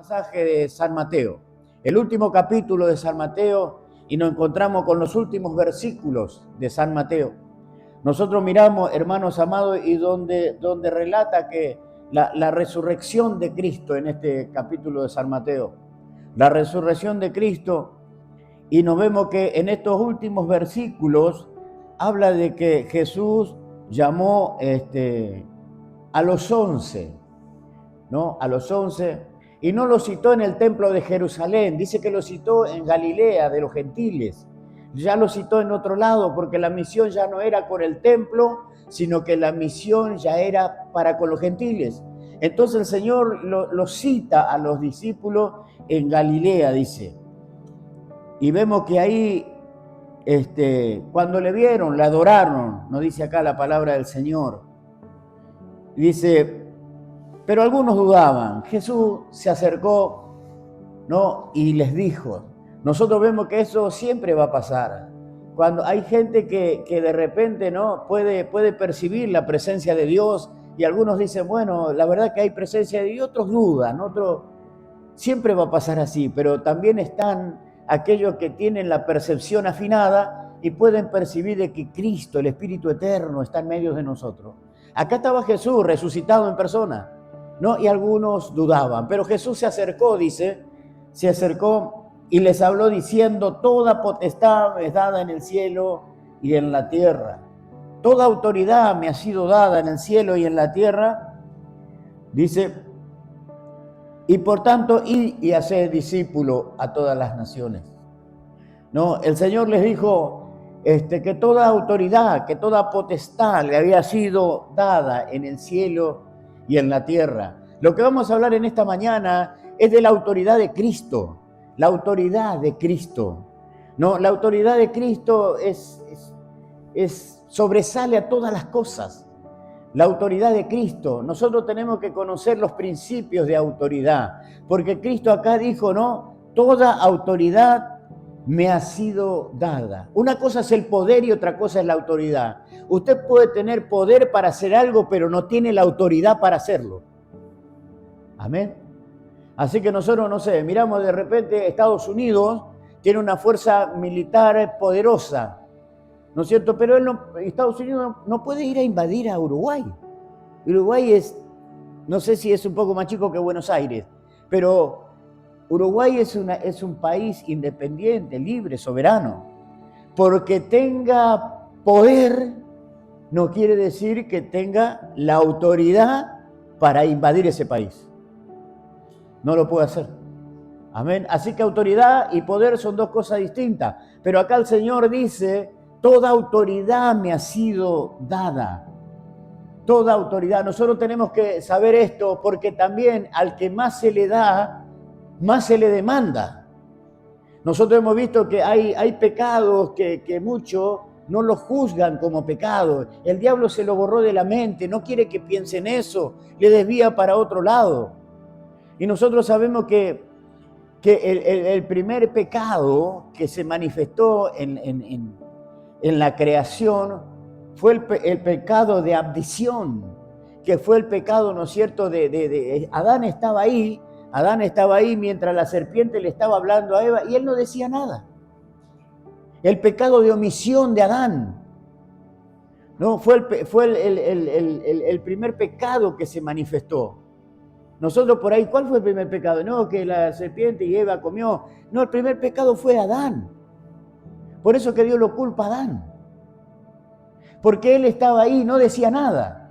Pasaje de San Mateo, el último capítulo de San Mateo, y nos encontramos con los últimos versículos de San Mateo. Nosotros miramos, hermanos amados, y donde relata que la resurrección de Cristo en este capítulo de San Mateo, la resurrección de Cristo, y nos vemos que en estos últimos versículos habla de que Jesús llamó a los 11, ¿no? A los 11, y no lo citó en el templo de Jerusalén, dice que lo citó en Galilea de los gentiles. Ya lo citó en otro lado porque la misión ya no era con el templo, sino que la misión ya era para con los gentiles. Entonces el Señor lo cita a los discípulos en Galilea, dice. Y vemos que ahí, cuando le vieron, le adoraron, nos dice acá la palabra del Señor. Dice, pero algunos dudaban. Jesús se acercó, ¿no? Y les dijo. Nosotros vemos que eso siempre va a pasar. Cuando hay gente que de repente, ¿no? puede percibir la presencia de Dios, y algunos dicen, bueno, la verdad que hay presencia de Dios, y otros dudan, siempre va a pasar así, pero también están aquellos que tienen la percepción afinada y pueden percibir de que Cristo, el Espíritu Eterno, está en medio de nosotros. Acá estaba Jesús resucitado en persona, ¿no? Y algunos dudaban, pero Jesús se acercó, dice, se acercó y les habló diciendo, toda potestad es dada en el cielo y en la tierra. Toda autoridad me ha sido dada en el cielo y en la tierra, dice, y por tanto, id y haced discípulo a todas las naciones. No, el Señor les dijo que toda autoridad, que toda potestad le había sido dada en el cielo y en la tierra. Lo que vamos a hablar en esta mañana es de la autoridad de Cristo, la autoridad de Cristo. No, la autoridad de Cristo sobresale a todas las cosas. La autoridad de Cristo. Nosotros tenemos que conocer los principios de autoridad, porque Cristo acá dijo, ¿no? Toda autoridad me ha sido dada. Una cosa es el poder y otra cosa es la autoridad. Usted puede tener poder para hacer algo, pero no tiene la autoridad para hacerlo. Amén. Así que nosotros, no sé, miramos de repente Estados Unidos tiene una fuerza militar poderosa, ¿no es cierto? Pero Estados Unidos no puede ir a invadir a Uruguay. Uruguay no sé si es un poco más chico que Buenos Aires, pero Uruguay es un país independiente, libre, soberano. Porque tenga poder, no quiere decir que tenga la autoridad para invadir ese país. No lo puede hacer. Amén. Así que autoridad y poder son dos cosas distintas. Pero acá el Señor dice, toda autoridad me ha sido dada. Toda autoridad. Nosotros tenemos que saber esto porque también al que más se le da, más se le demanda. Nosotros hemos visto que hay pecados que muchos no los juzgan como pecados. El diablo se lo borró de la mente, no quiere que piense en eso, le desvía para otro lado. Y nosotros sabemos que el primer pecado que se manifestó en la creación fue el pecado de abdición, que fue el pecado, ¿no es cierto?, de Adán estaba ahí mientras la serpiente le estaba hablando a Eva y él no decía nada. El pecado de omisión de Adán, ¿no? Fue el primer pecado que se manifestó. Nosotros por ahí, ¿cuál fue el primer pecado? No, que la serpiente y Eva comió. No, el primer pecado fue Adán. Por eso que Dios lo culpa a Adán. Porque él estaba ahí, no decía nada.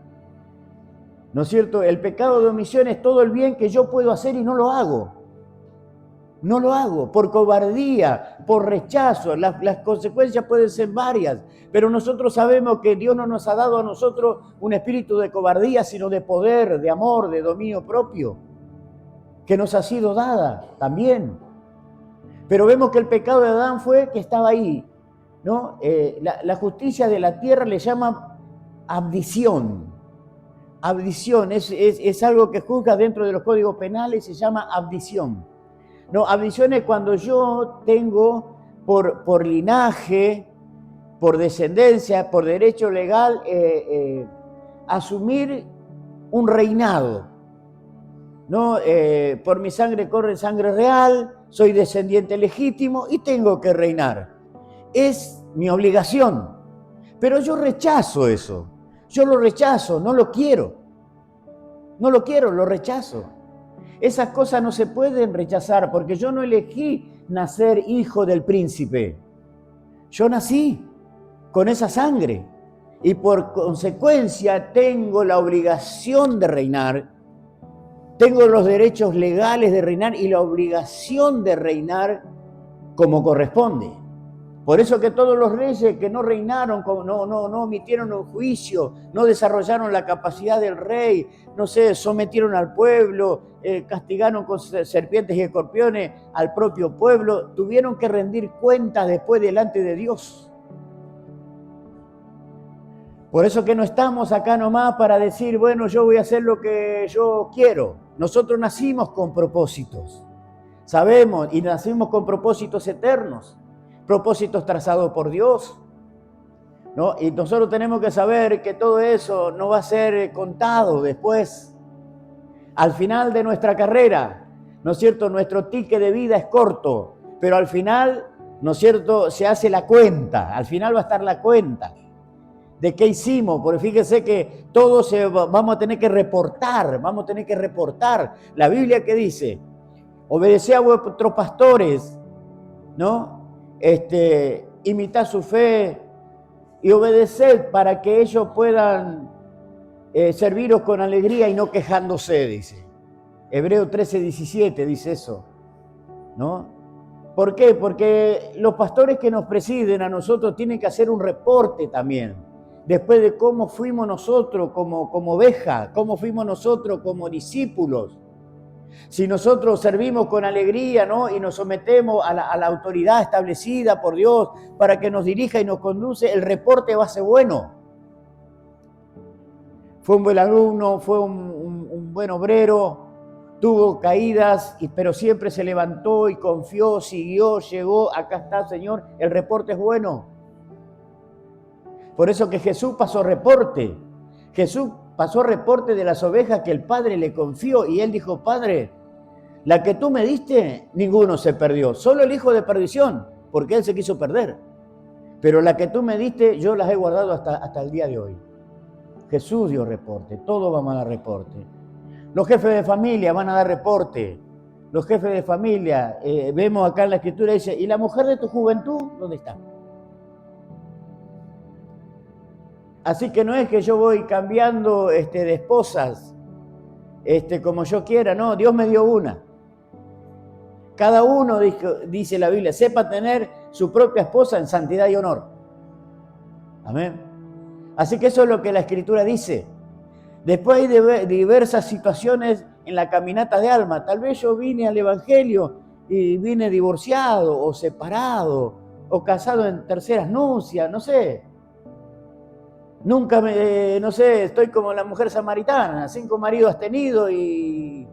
¿No es cierto? El pecado de omisión es todo el bien que yo puedo hacer y no lo hago. No lo hago por cobardía, por rechazo. Las consecuencias pueden ser varias, pero nosotros sabemos que Dios no nos ha dado a nosotros un espíritu de cobardía, sino de poder, de amor, de dominio propio, que nos ha sido dada también. Pero vemos que el pecado de Adán fue que estaba ahí, ¿no? La justicia de la tierra le llama abdición. Abdición es algo que juzga dentro de los códigos penales, se llama abdición. No, abdición es cuando yo tengo por linaje, por descendencia, por derecho legal, asumir un reinado. ¿no? Por mi sangre corre sangre real, soy descendiente legítimo y tengo que reinar. Es mi obligación, pero yo rechazo eso. Yo lo rechazo, no lo quiero. No lo quiero, lo rechazo. Esas cosas no se pueden rechazar porque yo no elegí nacer hijo del príncipe. Yo nací con esa sangre y por consecuencia tengo la obligación de reinar, tengo los derechos legales de reinar y la obligación de reinar como corresponde. Por eso que todos los reyes que no reinaron, no emitieron un juicio, no desarrollaron la capacidad del rey, no sé, sometieron al pueblo, castigaron con serpientes y escorpiones al propio pueblo, tuvieron que rendir cuentas después delante de Dios. Por eso que no estamos acá nomás para decir, bueno, yo voy a hacer lo que yo quiero. Nosotros nacimos con propósitos, sabemos, y nacimos con propósitos eternos. Propósitos trazados por Dios, ¿no? Y nosotros tenemos que saber que todo eso no va a ser contado después. Al final de nuestra carrera, ¿no es cierto? Nuestro ticket de vida es corto, pero al final, ¿no es cierto? Se hace la cuenta, al final va a estar la cuenta de qué hicimos, porque fíjese que todos vamos a tener que reportar, La Biblia que dice, obedeced a vuestros pastores, ¿no? Imitad su fe y obedeced para que ellos puedan serviros con alegría y no quejándose, dice. Hebreo 13:17 dice eso, ¿no? ¿Por qué? Porque los pastores que nos presiden a nosotros tienen que hacer un reporte también, después de cómo fuimos nosotros como ovejas, cómo fuimos nosotros como discípulos. Si nosotros servimos con alegría, ¿no? Y nos sometemos a la autoridad establecida por Dios para que nos dirija y nos conduce, el reporte va a ser bueno. Fue un buen alumno, fue un buen obrero, tuvo caídas, pero siempre se levantó y confió, siguió, llegó, acá está, Señor, el reporte es bueno. Por eso que Jesús pasó reporte. Jesús pasó reporte de las ovejas que el Padre le confió y él dijo, Padre, la que tú me diste, ninguno se perdió, solo el hijo de perdición, porque él se quiso perder. Pero la que tú me diste, yo las he guardado hasta el día de hoy. Jesús dio reporte, todos vamos a dar reporte. Los jefes de familia van a dar reporte. Los jefes de familia, vemos acá en la Escritura, dice, ¿y la mujer de tu juventud dónde está? Así que no es que yo voy cambiando de esposas como yo quiera, no, Dios me dio una. Cada uno, dice la Biblia, sepa tener su propia esposa en santidad y honor. Amén. Así que eso es lo que la Escritura dice. Después hay diversas situaciones en la caminata de alma. Tal vez yo vine al Evangelio y vine divorciado o separado o casado en terceras nupcias, no sé. Nunca no sé, estoy como la mujer samaritana, 5 maridos has tenido y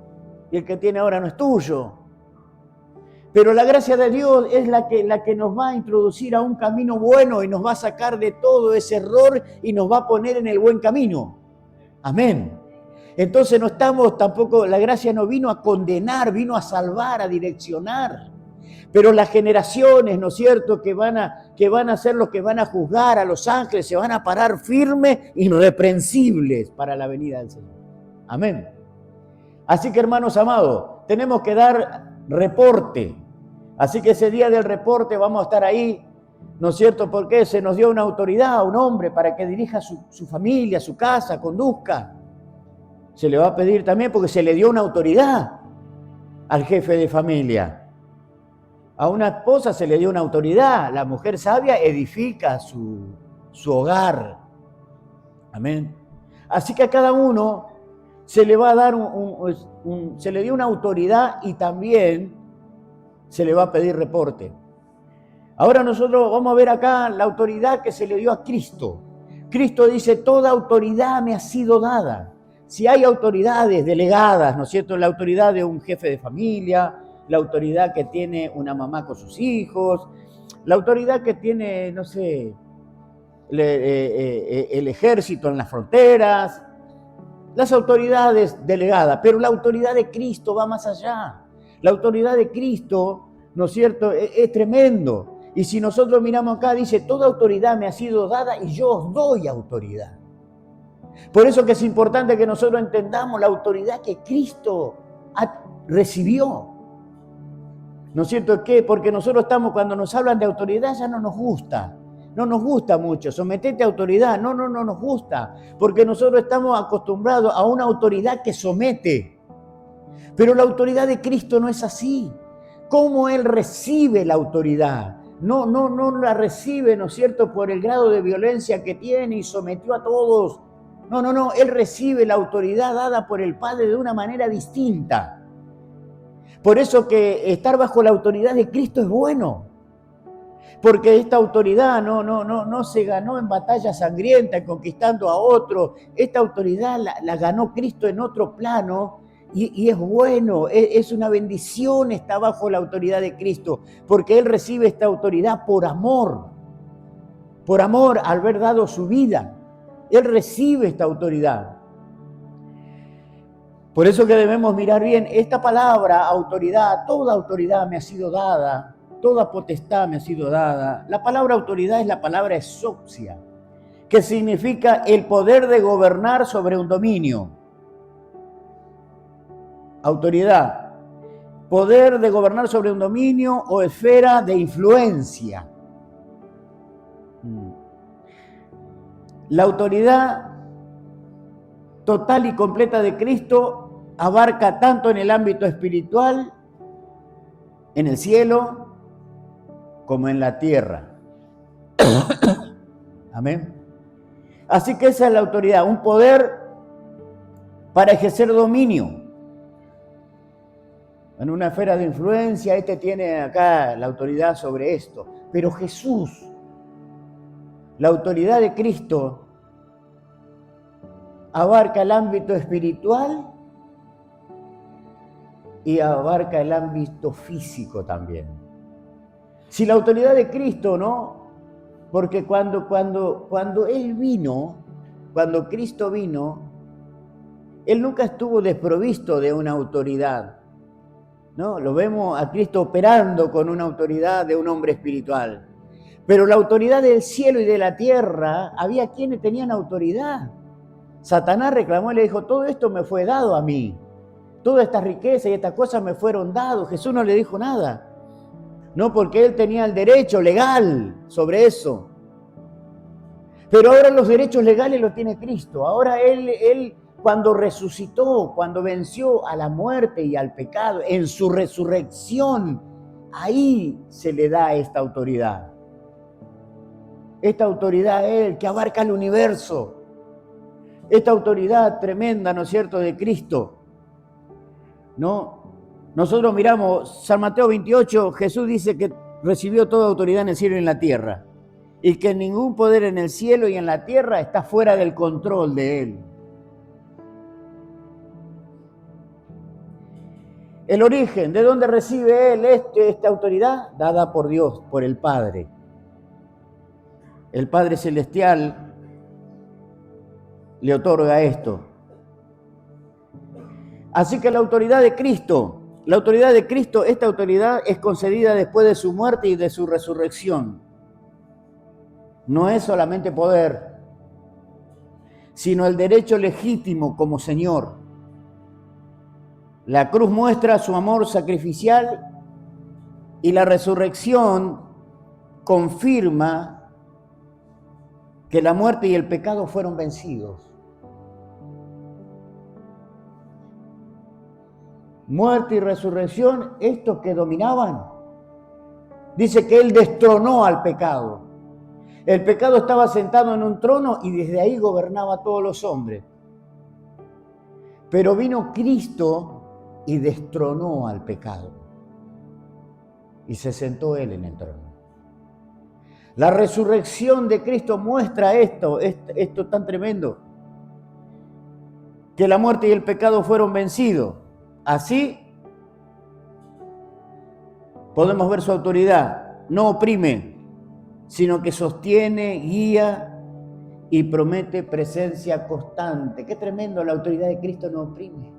el que tiene ahora no es tuyo. Pero la gracia de Dios es la que nos va a introducir a un camino bueno y nos va a sacar de todo ese error y nos va a poner en el buen camino. Amén. Entonces no estamos tampoco, la gracia no vino a condenar, vino a salvar, a direccionar. Pero las generaciones, ¿no es cierto?, que van a ser los que van a juzgar a los ángeles, se van a parar firmes, irreprensibles para la venida del Señor. Amén. Así que, hermanos amados, tenemos que dar reporte. Así que ese día del reporte vamos a estar ahí, ¿no es cierto? Porque se nos dio una autoridad a un hombre para que dirija su familia, su casa, conduzca. Se le va a pedir también porque se le dio una autoridad al jefe de familia. A una esposa se le dio una autoridad. La mujer sabia edifica su hogar. Amén. Así que a cada uno se le va a dar se le dio una autoridad y también se le va a pedir reporte. Ahora nosotros vamos a ver acá la autoridad que se le dio a Cristo. Cristo dice, toda autoridad me ha sido dada. Si hay autoridades delegadas, ¿no es cierto? La autoridad de un jefe de familia, la autoridad que tiene una mamá con sus hijos, la autoridad que tiene, no sé, el ejército en las fronteras, las autoridades delegadas, pero la autoridad de Cristo va más allá. La autoridad de Cristo, ¿no es cierto?, es tremendo. Y si nosotros miramos acá, dice, toda autoridad me ha sido dada y yo os doy autoridad. Por eso que es importante que nosotros entendamos la autoridad que Cristo recibió. ¿No es cierto? ¿Qué? Porque nosotros estamos, cuando nos hablan de autoridad, ya no nos gusta. No nos gusta mucho. Sometete a autoridad. No nos gusta. Porque nosotros estamos acostumbrados a una autoridad que somete. Pero la autoridad de Cristo no es así. ¿Cómo Él recibe la autoridad? No la recibe, ¿no es cierto?, por el grado de violencia que tiene y sometió a todos. No. Él recibe la autoridad dada por el Padre de una manera distinta. Por eso que estar bajo la autoridad de Cristo es bueno. Porque esta autoridad no se ganó en batalla sangrienta, conquistando a otro. Esta autoridad la ganó Cristo en otro plano y es bueno, es una bendición estar bajo la autoridad de Cristo, porque Él recibe esta autoridad por amor al haber dado su vida. Él recibe esta autoridad. Por eso que debemos mirar bien esta palabra, autoridad. Toda autoridad me ha sido dada, toda potestad me ha sido dada. La palabra autoridad es la palabra exousia, que significa el poder de gobernar sobre un dominio. Autoridad, poder de gobernar sobre un dominio o esfera de influencia. La autoridad total y completa de Cristo abarca tanto en el ámbito espiritual, en el cielo, como en la tierra. Amén. Así que esa es la autoridad, un poder para ejercer dominio. En una esfera de influencia, este tiene acá la autoridad sobre esto. Pero Jesús, la autoridad de Cristo, abarca el ámbito espiritual y abarca el ámbito físico también. Si la autoridad de Cristo, ¿no? Porque cuando Él vino, cuando Cristo vino, Él nunca estuvo desprovisto de una autoridad, ¿no? Lo vemos a Cristo operando con una autoridad de un hombre espiritual. Pero la autoridad del cielo y de la tierra, había quienes tenían autoridad. Satanás reclamó y le dijo, todo esto me fue dado a mí. Toda esta riqueza y estas cosas me fueron dados. Jesús no le dijo nada. No, porque Él tenía el derecho legal sobre eso. Pero ahora los derechos legales los tiene Cristo. Ahora Él cuando resucitó, cuando venció a la muerte y al pecado, en su resurrección, ahí se le da esta autoridad. Esta autoridad a Él que abarca el universo. Esta autoridad tremenda, ¿no es cierto?, de Cristo. ¿No? Nosotros miramos San Mateo 28, Jesús dice que recibió toda autoridad en el cielo y en la tierra. Y que ningún poder en el cielo y en la tierra está fuera del control de Él. El origen, ¿de dónde recibe Él esta autoridad? Dada por Dios, por el Padre. El Padre Celestial le otorga esto. Así que la autoridad de Cristo, esta autoridad es concedida después de su muerte y de su resurrección. No es solamente poder, sino el derecho legítimo como Señor. La cruz muestra su amor sacrificial y la resurrección confirma que la muerte y el pecado fueron vencidos. Muerte y resurrección, estos que dominaban. Dice que Él destronó al pecado. El pecado estaba sentado en un trono y desde ahí gobernaba a todos los hombres. Pero vino Cristo y destronó al pecado. Y se sentó Él en el trono. La resurrección de Cristo muestra esto tan tremendo. Que la muerte y el pecado fueron vencidos. Así podemos ver su autoridad. No oprime, sino que sostiene, guía y promete presencia constante. Qué tremendo, la autoridad de Cristo no oprime.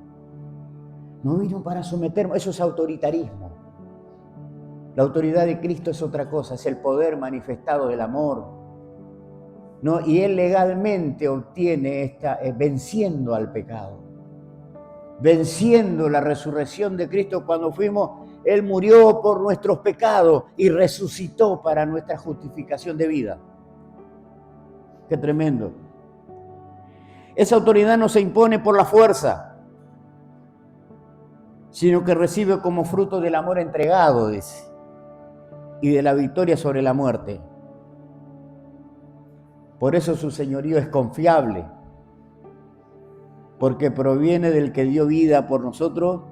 No vino para someternos, eso es autoritarismo. La autoridad de Cristo es otra cosa, es el poder manifestado del amor, ¿no? Y Él legalmente obtiene venciendo al pecado, venciendo la resurrección de Cristo cuando Él murió por nuestros pecados y resucitó para nuestra justificación de vida. Qué tremendo. Esa autoridad no se impone por la fuerza, sino que recibe como fruto del amor entregado, dice, y de la victoria sobre la muerte. Por eso su señorío es confiable, porque proviene del que dio vida por nosotros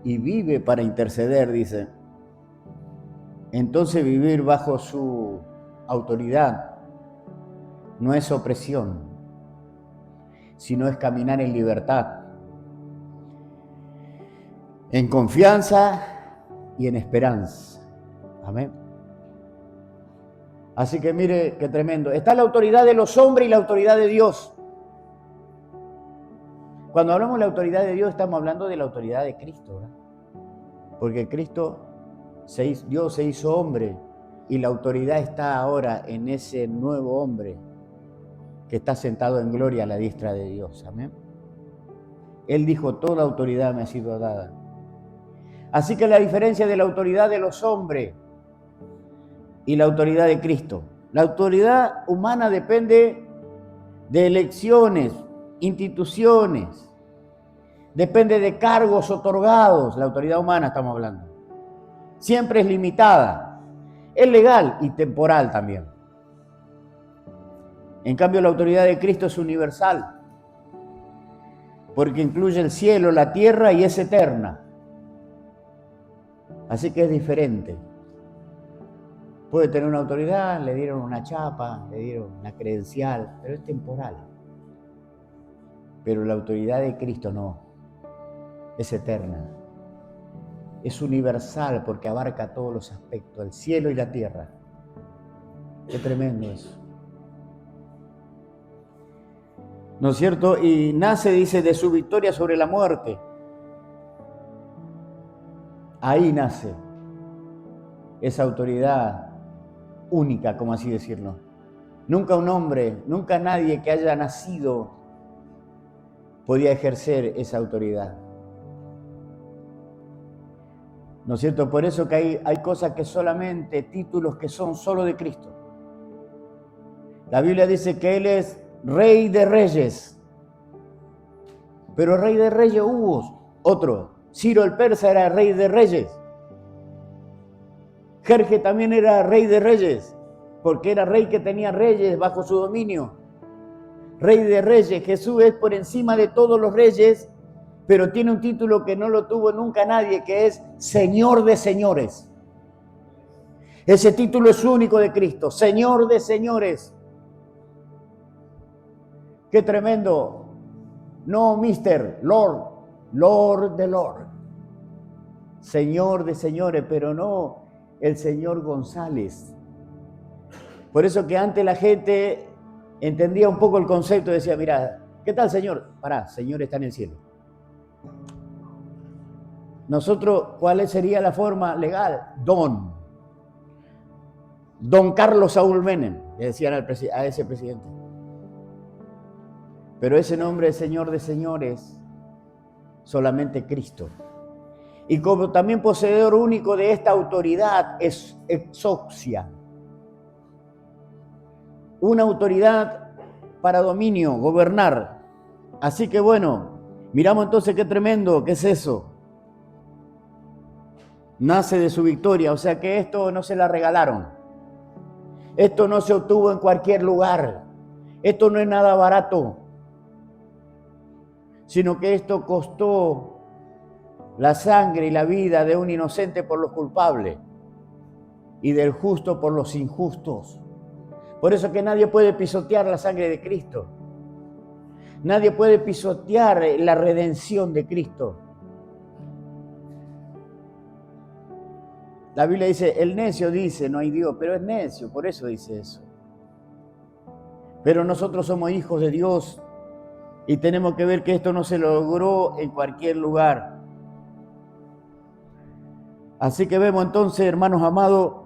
y vive para interceder, dice. Entonces vivir bajo su autoridad no es opresión, sino es caminar en libertad, en confianza y en esperanza. Amén. Así que mire qué tremendo. Está la autoridad de los hombres y la autoridad de Dios. Cuando hablamos de la autoridad de Dios, estamos hablando de la autoridad de Cristo, ¿verdad? Porque Dios se hizo hombre y la autoridad está ahora en ese nuevo hombre que está sentado en gloria a la diestra de Dios. Amén. Él dijo, toda autoridad me ha sido dada. Así que la diferencia de la autoridad de los hombres y la autoridad de Cristo. La autoridad humana depende de elecciones, instituciones, depende de cargos otorgados. La autoridad humana estamos hablando. Siempre es limitada, es legal y temporal también. En cambio, la autoridad de Cristo es universal, porque incluye el cielo, la tierra y es eterna. Así que es diferente. Puede tener una autoridad, le dieron una chapa, le dieron una credencial, pero es temporal. Pero la autoridad de Cristo no, es eterna. Es universal porque abarca todos los aspectos, el cielo y la tierra. Qué tremendo eso. ¿No es cierto? Y nace, dice, de su victoria sobre la muerte. Ahí nace esa autoridad única, como así decirlo. Nunca un hombre, nunca nadie que haya nacido podía ejercer esa autoridad. ¿No es cierto? Por eso que hay cosas que solamente, títulos que son solo de Cristo. La Biblia dice que Él es Rey de Reyes. Pero Rey de Reyes hubo otro. Ciro el Persa era Rey de Reyes. Jerjes también era Rey de Reyes, porque era rey que tenía reyes bajo su dominio. Rey de Reyes. Jesús es por encima de todos los reyes, pero tiene un título que no lo tuvo nunca nadie, que es Señor de Señores. Ese título es único de Cristo, Señor de Señores. ¡Qué tremendo! No, Mister, Lord, Lord de Lord. Señor de Señores, pero no el señor González. Por eso que antes la gente entendía un poco el concepto y decía, mira, ¿qué tal, señor? Pará, señor está en el cielo. Nosotros, ¿cuál sería la forma legal? Don Carlos Saúl Menem, le decían a ese presidente. Pero ese nombre, Señor de Señores, solamente Cristo. Y como también poseedor único de esta autoridad es exousia. Una autoridad para dominio, gobernar. Así que bueno, miramos entonces qué tremendo, ¿qué es eso? Nace de su victoria, o sea que esto no se la regalaron. Esto no se obtuvo en cualquier lugar. Esto no es nada barato, sino que esto costó la sangre y la vida de un inocente por los culpables y del justo por los injustos. Por eso que nadie puede pisotear la sangre de Cristo. Nadie puede pisotear la redención de Cristo. La Biblia dice, el necio dice, no hay Dios, pero es necio, por eso dice eso. Pero nosotros somos hijos de Dios y tenemos que ver que esto no se logró en cualquier lugar. Así que vemos entonces, hermanos amados,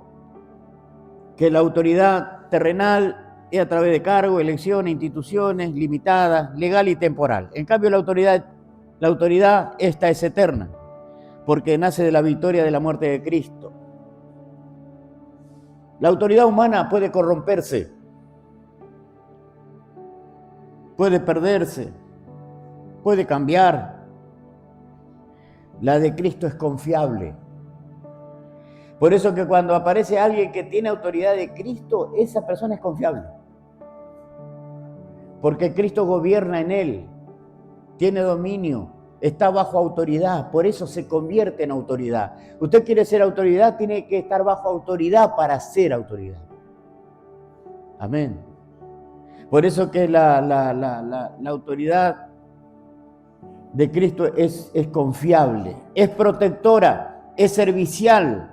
que la autoridad terrenal es a través de cargos, elecciones, instituciones limitadas, legal y temporal. En cambio, la autoridad esta es eterna, porque nace de la victoria de la muerte de Cristo. La autoridad humana puede corromperse, puede perderse, puede cambiar. La de Cristo es confiable. Por eso que cuando aparece alguien que tiene autoridad de Cristo, esa persona es confiable. Porque Cristo gobierna en él, tiene dominio, está bajo autoridad, por eso se convierte en autoridad. Usted quiere ser autoridad, tiene que estar bajo autoridad para ser autoridad. Amén. Por eso que la autoridad de Cristo es confiable, es protectora, es servicial,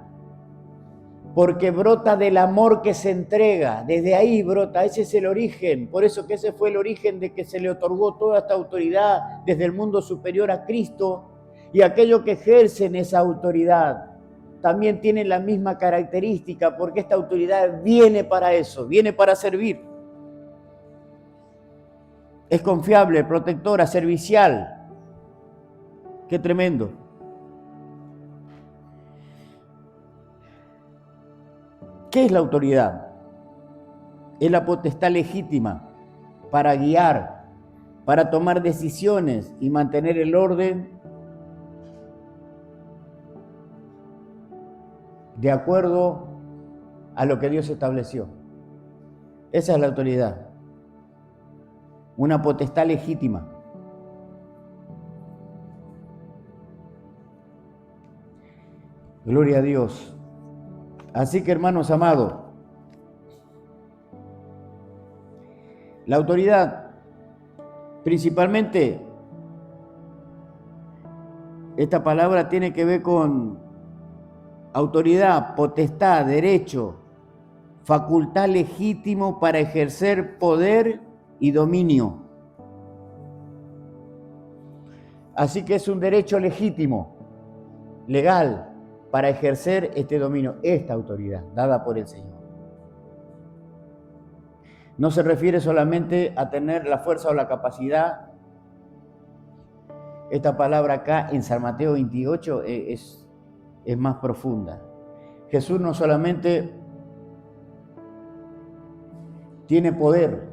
porque brota del amor que se entrega, desde ahí brota, ese es el origen, por eso que ese fue el origen de que se le otorgó toda esta autoridad desde el mundo superior a Cristo, y aquellos que ejercen esa autoridad también tienen la misma característica, porque esta autoridad viene para eso, viene para servir. Es confiable, protectora, servicial. Qué tremendo. ¿Qué es la autoridad? Es la potestad legítima para guiar, para tomar decisiones y mantener el orden de acuerdo a lo que Dios estableció. Esa es la autoridad. Una potestad legítima. Gloria a Dios. Así que, hermanos amados, la autoridad, principalmente, esta palabra tiene que ver con autoridad, potestad, derecho, facultad legítimo para ejercer poder y dominio. Así que es un derecho legítimo, legal, para ejercer este dominio, esta autoridad dada por el Señor. No se refiere solamente a tener la fuerza o la capacidad. Esta palabra acá en San Mateo 28 es más profunda. Jesús no solamente tiene poder,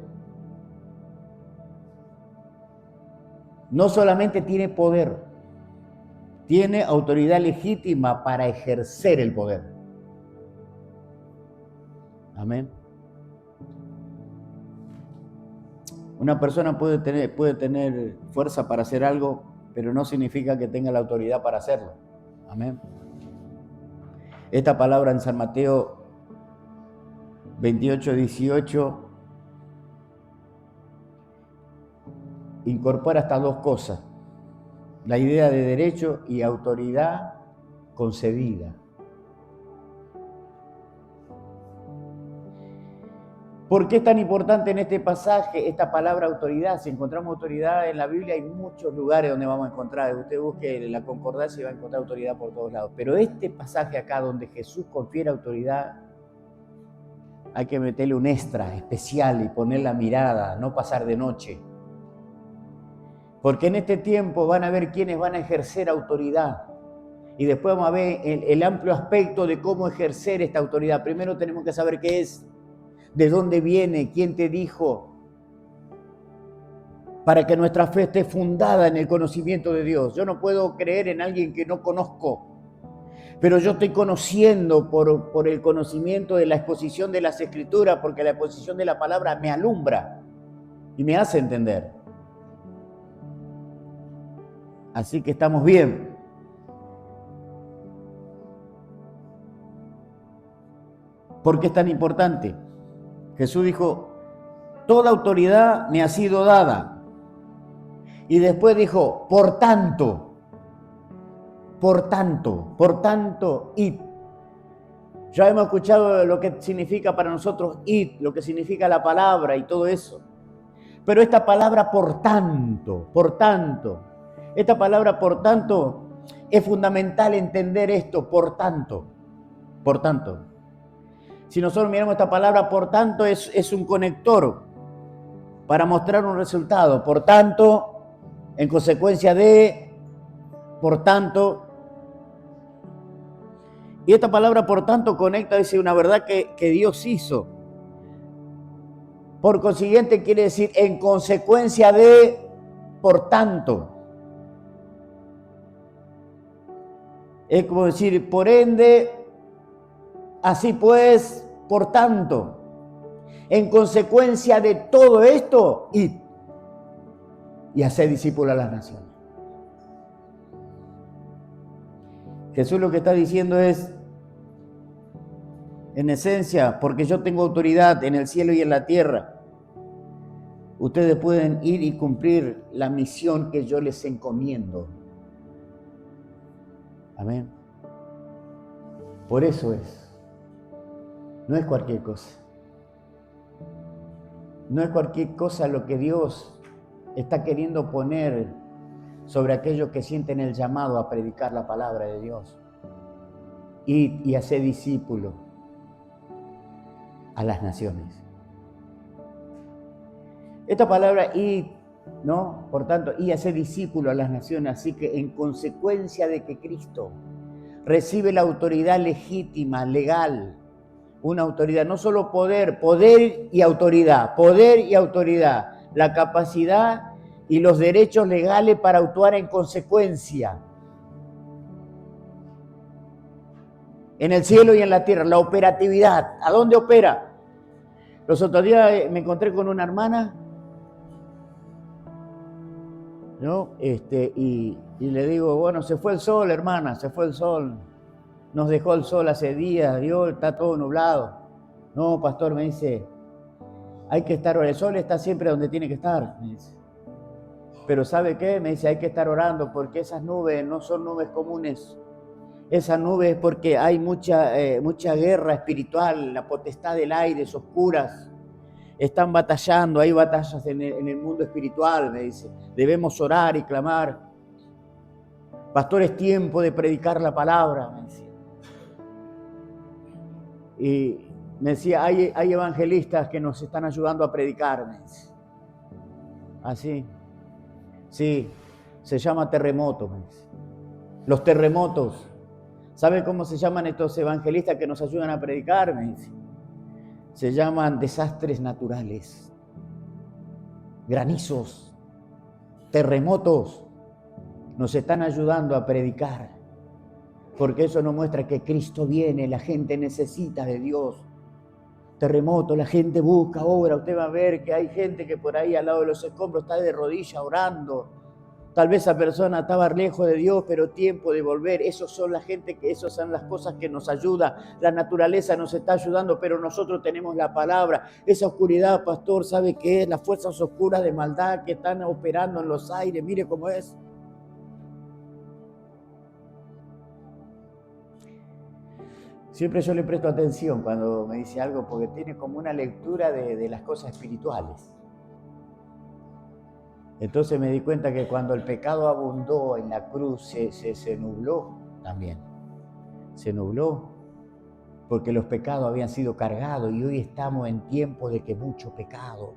no solamente tiene poder, tiene autoridad legítima para ejercer el poder. Amén. Una persona puede tener fuerza para hacer algo, pero no significa que tenga la autoridad para hacerlo. Amén. Esta palabra en San Mateo 28, 18 incorpora estas dos cosas: la idea de derecho y autoridad concedida. ¿Por qué es tan importante en este pasaje esta palabra autoridad? Si encontramos autoridad en la Biblia, hay muchos lugares donde vamos a encontrar. Usted busque la concordancia y va a encontrar autoridad por todos lados. Pero este pasaje acá, donde Jesús confiere autoridad, hay que meterle un extra especial y poner la mirada, no pasar de noche. Porque en este tiempo van a ver quiénes van a ejercer autoridad. Y después vamos a ver el amplio aspecto de cómo ejercer esta autoridad. Primero tenemos que saber qué es, de dónde viene, quién te dijo, para que nuestra fe esté fundada en el conocimiento de Dios. Yo no puedo creer en alguien que no conozco, pero yo estoy conociendo por el conocimiento de la exposición de las Escrituras, porque la exposición de la palabra me alumbra y me hace entender. Así que estamos bien. ¿Por qué es tan importante? Jesús dijo, toda autoridad me ha sido dada. Y después dijo, por tanto, id. Ya hemos escuchado lo que significa para nosotros id, lo que significa la palabra y todo eso. Pero esta palabra por tanto, esta palabra por tanto, es fundamental entender esto, por tanto. Si nosotros miramos esta palabra por tanto, es un conector para mostrar un resultado. Por tanto, en consecuencia de, por tanto. Y esta palabra por tanto conecta, dice, una verdad que Dios hizo. Por consiguiente quiere decir en consecuencia de, por tanto. Es como decir, por ende, así pues, por tanto. En consecuencia de todo esto, id y haced discípulos a las naciones. Jesús lo que está diciendo es, en esencia, porque yo tengo autoridad en el cielo y en la tierra, ustedes pueden ir y cumplir la misión que yo les encomiendo. Amén. Por eso es. No es cualquier cosa. No es cualquier cosa lo que Dios está queriendo poner sobre aquellos que sienten el llamado a predicar la palabra de Dios. Y hacer discípulos a las naciones. Esta palabra id, ¿no? Por tanto, y hacer discípulos a las naciones. Así que en consecuencia de que Cristo recibe la autoridad legítima, legal, una autoridad, no solo poder y autoridad, la capacidad y los derechos legales para actuar en consecuencia. En el cielo y en la tierra, la operatividad. ¿A dónde opera? Los otros días me encontré con una hermana, ¿no? Y le digo, bueno, se fue el sol, hermana, se fue el sol. Nos dejó el sol hace días, Dios, está todo nublado. No, pastor, me dice, hay que estar orando. El sol está siempre donde tiene que estar, me dice. Pero ¿sabe qué? Me dice, hay que estar orando porque esas nubes no son nubes comunes. Esa nube es porque hay mucha guerra espiritual, la potestad del aire, es oscuras. Están batallando, hay batallas en el mundo espiritual, me dice. Debemos orar y clamar. Pastor, es tiempo de predicar la palabra, me decía. Y me decía, hay evangelistas que nos están ayudando a predicar, me dice. Así. Sí, se llama terremoto, me dice. Los terremotos. ¿Sabe cómo se llaman estos evangelistas que nos ayudan a predicar? Me dice. Se llaman desastres naturales, granizos, terremotos. Nos están ayudando a predicar, porque eso nos muestra que Cristo viene, la gente necesita de Dios. Terremoto, la gente busca, obra. Usted va a ver que hay gente que por ahí al lado de los escombros está de rodillas orando. Tal vez esa persona estaba lejos de Dios, pero tiempo de volver. Esas son las cosas que nos ayudan. La naturaleza nos está ayudando, pero nosotros tenemos la palabra. Esa oscuridad, pastor, ¿sabe qué es? Las fuerzas oscuras de maldad que están operando en los aires. Mire cómo es. Siempre yo le presto atención cuando me dice algo, porque tiene como una lectura de las cosas espirituales. Entonces me di cuenta que cuando el pecado abundó en la cruz, se nubló también. Se nubló porque los pecados habían sido cargados y hoy estamos en tiempo de que mucho pecado.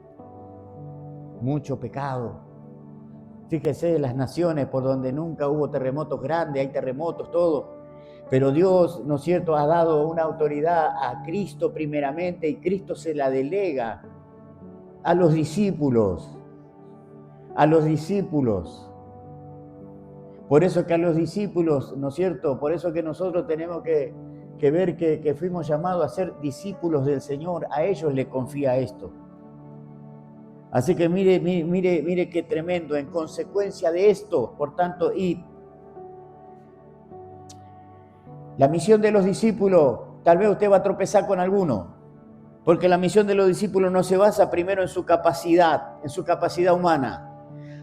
Fíjese, las naciones por donde nunca hubo terremotos grandes, hay terremotos, todo. Pero Dios, ¿no es cierto?, ha dado una autoridad a Cristo primeramente y Cristo se la delega a los discípulos. Por eso que a los discípulos, ¿no es cierto? Por eso que nosotros tenemos que ver que fuimos llamados a ser discípulos del Señor. A ellos les confía esto. Así que mire qué tremendo. En consecuencia de esto, por tanto, la misión de los discípulos, tal vez usted va a tropezar con alguno, porque la misión de los discípulos no se basa primero en su capacidad humana.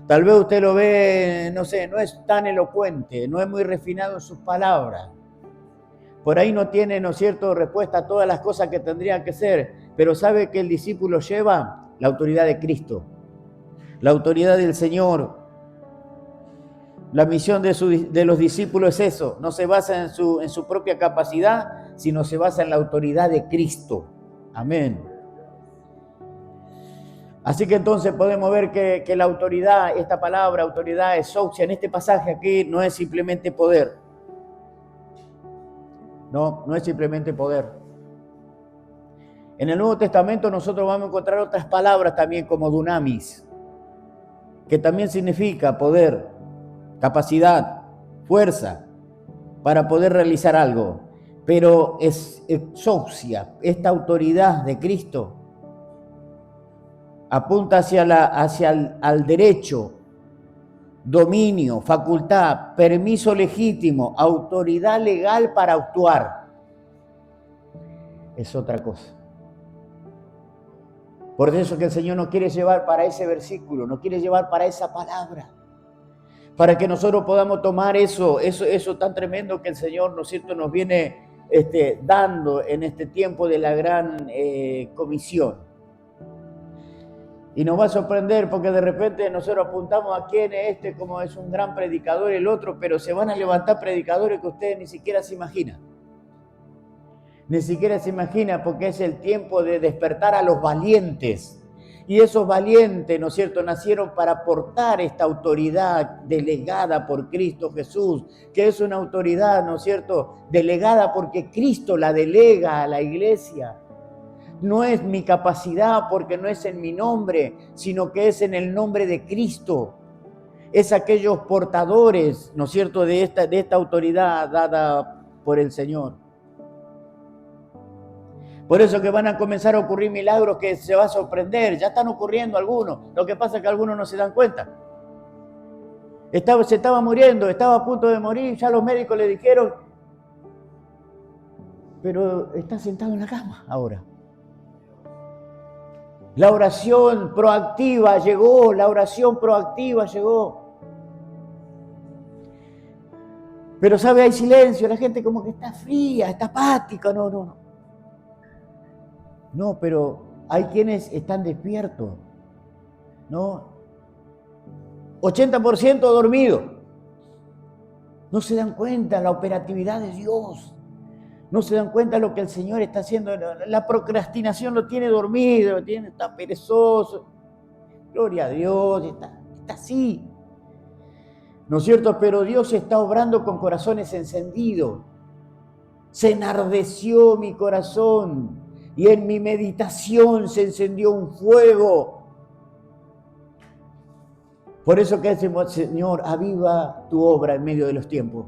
Tal vez usted lo ve, no sé, no es tan elocuente, no es muy refinado en sus palabras. Por ahí no tiene, ¿no es cierto?, respuesta a todas las cosas que tendría que ser, pero sabe que el discípulo lleva la autoridad de Cristo, la autoridad del Señor. La misión de los discípulos es eso, no se basa en su propia capacidad, sino se basa en la autoridad de Cristo. Amén. Así que entonces podemos ver que la autoridad, esta palabra autoridad, exousia, en este pasaje aquí no es simplemente poder. No es simplemente poder. En el Nuevo Testamento nosotros vamos a encontrar otras palabras también como dunamis, que también significa poder, capacidad, fuerza para poder realizar algo. Pero es exousia, esta autoridad de Cristo apunta hacia el derecho, dominio, facultad, permiso legítimo, autoridad legal para actuar. Es otra cosa. Por eso que el Señor nos quiere llevar para ese versículo, nos quiere llevar para esa palabra, para que nosotros podamos tomar eso tan tremendo que el Señor, ¿no es cierto?, nos viene dando en este tiempo de la gran comisión. Y nos va a sorprender porque de repente nosotros apuntamos a quién es como es un gran predicador, el otro, pero se van a levantar predicadores que ustedes ni siquiera se imaginan. Ni siquiera se imagina, porque es el tiempo de despertar a los valientes. Y esos valientes, ¿no es cierto?, nacieron para portar esta autoridad delegada por Cristo Jesús, que es una autoridad, ¿no es cierto?, delegada porque Cristo la delega a la iglesia. No es mi capacidad porque no es en mi nombre, sino que es en el nombre de Cristo. Es aquellos portadores, ¿no es cierto?, de esta autoridad dada por el Señor. Por eso que van a comenzar a ocurrir milagros que se va a sorprender. Ya están ocurriendo algunos. Lo que pasa es que algunos no se dan cuenta. Se estaba muriendo, estaba a punto de morir. Ya los médicos le dijeron, pero está sentado en la cama ahora. La oración proactiva llegó, la oración proactiva llegó. Pero sabe, hay silencio, la gente como que está fría, está apática, No, pero hay quienes están despiertos, ¿no? 80% dormido. No se dan cuenta la operatividad de Dios. No se dan cuenta lo que el Señor está haciendo. La procrastinación lo tiene dormido, está perezoso. Gloria a Dios, está así. ¿No es cierto? Pero Dios está obrando con corazones encendidos. Se enardeció mi corazón y en mi meditación se encendió un fuego. Por eso que decimos, Señor, aviva tu obra en medio de los tiempos.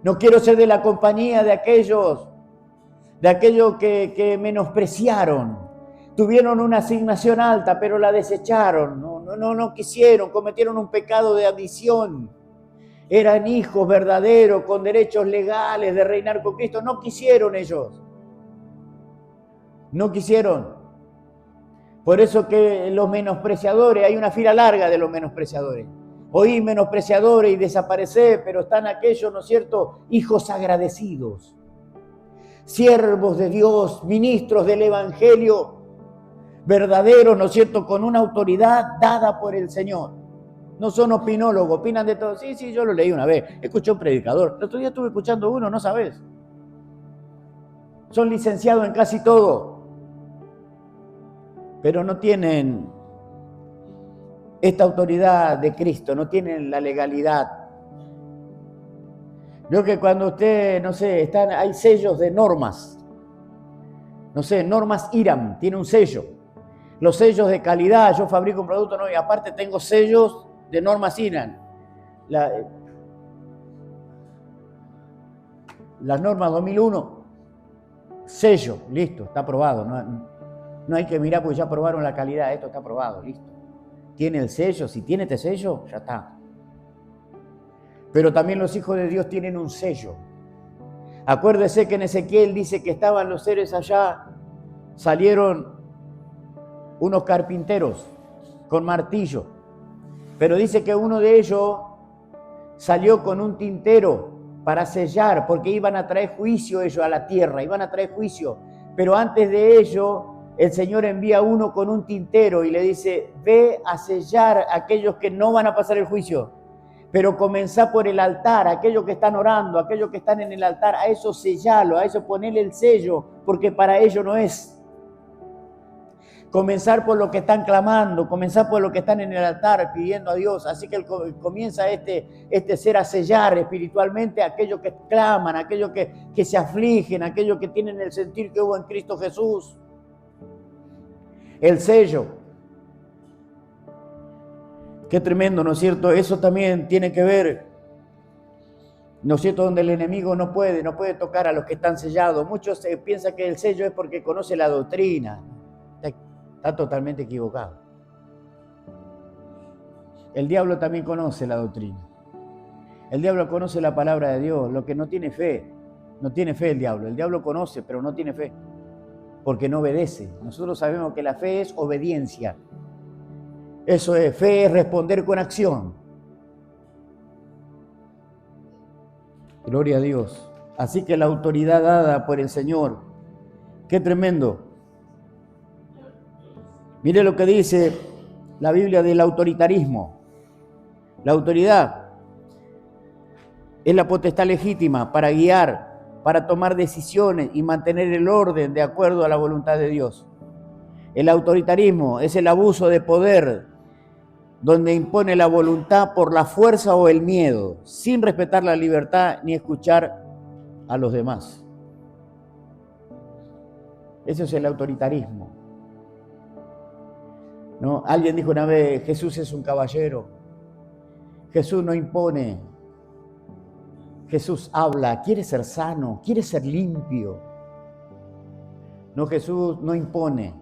No quiero ser de la compañía de aquellos que menospreciaron. Tuvieron una asignación alta, pero la desecharon. No quisieron, cometieron un pecado de ambición. Eran hijos verdaderos, con derechos legales de reinar con Cristo. No quisieron ellos. No quisieron. Por eso que los menospreciadores, hay una fila larga de los menospreciadores. Oí menospreciadores y desaparecer, pero están aquellos, ¿no es cierto?, hijos agradecidos, siervos de Dios, ministros del Evangelio, verdaderos, ¿no es cierto?, con una autoridad dada por el Señor. No son opinólogos, opinan de todo. Sí, yo lo leí una vez, escuché un predicador. El otro día estuve escuchando uno, no sabes. Son licenciados en casi todo, pero no tienen esta autoridad de Cristo, no tienen la legalidad. Veo que cuando usted, no sé, hay sellos de normas. No sé, normas IRAM, tiene un sello. Los sellos de calidad, yo fabrico un producto, no, y aparte tengo sellos de normas IRAM. Las normas 2001, sello, listo, está aprobado. No hay que mirar porque ya aprobaron la calidad, esto está aprobado, listo. Tiene el sello, si tiene este sello, ya está. Pero también los hijos de Dios tienen un sello. Acuérdese que en Ezequiel dice que estaban los seres allá, salieron unos carpinteros con martillo, pero dice que uno de ellos salió con un tintero para sellar, porque iban a traer juicio ellos a la tierra, iban a traer juicio. Pero antes de ello, el Señor envía a uno con un tintero y le dice, ve a sellar a aquellos que no van a pasar el juicio. Pero comenzá por el altar, aquellos que están orando, aquellos que están en el altar, a eso sellalo, a eso ponele el sello, porque para ellos no es. Comenzar por lo que están clamando, comenzar por lo que están en el altar pidiendo a Dios. Así que comienza este ser a sellar espiritualmente a aquellos que claman, a aquellos que se afligen, a aquellos que tienen el sentir que hubo en Cristo Jesús. El sello. Qué tremendo, ¿no es cierto? Eso también tiene que ver, ¿no es cierto?, donde el enemigo no puede tocar a los que están sellados. Muchos piensan que el sello es porque conoce la doctrina. Está totalmente equivocado. El diablo también conoce la doctrina. El diablo conoce la palabra de Dios, lo que no tiene fe. No tiene fe el diablo. El diablo conoce, pero no tiene fe, porque no obedece. Nosotros sabemos que la fe es obediencia. Eso es, fe es responder con acción. Gloria a Dios. Así que la autoridad dada por el Señor, qué tremendo. Mire lo que dice la Biblia del autoritarismo. La autoridad es la potestad legítima para guiar, para tomar decisiones y mantener el orden de acuerdo a la voluntad de Dios. El autoritarismo es el abuso de poder, donde impone la voluntad por la fuerza o el miedo, sin respetar la libertad ni escuchar a los demás. Eso es el autoritarismo. ¿No? Alguien dijo una vez, Jesús es un caballero. Jesús no impone. Jesús habla, quiere ser sano, quiere ser limpio. No, Jesús no impone.